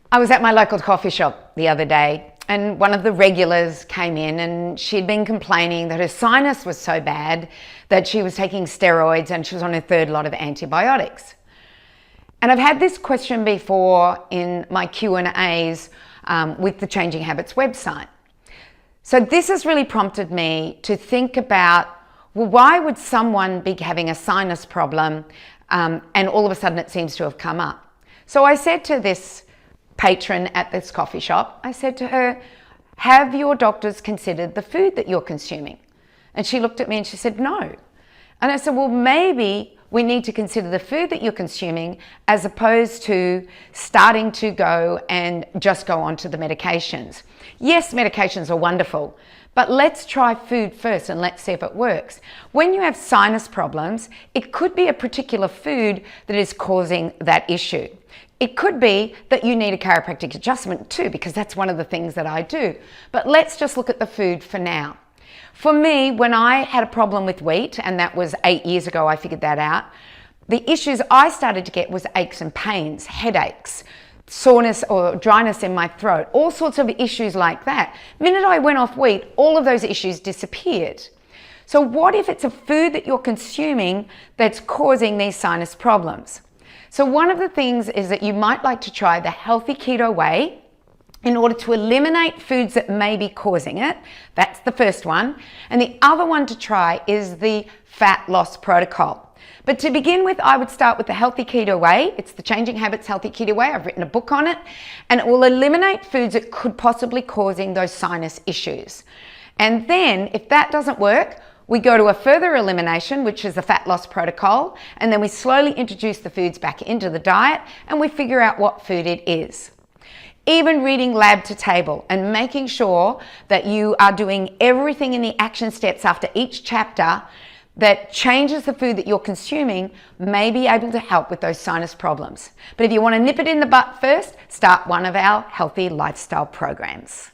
I was at my local coffee shop the other day and one of the regulars came in and she'd been complaining that her sinus was so bad that she was taking steroids and she was on her third lot of antibiotics. And I've had this question before in my Q&As with the Changing Habits website. So this has really prompted me to think about, well, why would someone be having a sinus problem and all of a sudden it seems to have come up? So I said to this patron at this coffee shop, I said to her, have your doctors considered the food that you're consuming? And she looked at me and she said, no. And I said, well, maybe we need to consider the food that you're consuming as opposed to starting to go and just go on to the medications. Yes, medications are wonderful, but let's try food first and let's see if it works. When you have sinus problems, it could be a particular food that is causing that issue. It could be that you need a chiropractic adjustment too, because that's one of the things that I do. But let's just look at the food for now. For me, when I had a problem with wheat, and that was 8 years ago, I figured that out, the issues I started to get was aches and pains, headaches, soreness or dryness in my throat, all sorts of issues like that. The minute I went off wheat, all of those issues disappeared. So what if it's a food that you're consuming that's causing these sinus problems? So one of the things is that you might like to try the healthy keto way in order to eliminate foods that may be causing it. That's the first one. And the other one to try is the fat loss protocol. But to begin with, I would start with the healthy keto way. It's the Changing Habits Healthy Keto Way. I've written a book on it, and it will eliminate foods that could possibly causing those sinus issues. And then if that doesn't work, we go to a further elimination, which is the fat loss protocol, and then we slowly introduce the foods back into the diet and we figure out what food it is. Even reading Lab to Table and making sure that you are doing everything in the action steps after each chapter that changes the food that you're consuming may be able to help with those sinus problems. But if you want to nip it in the butt first, start one of our healthy lifestyle programs.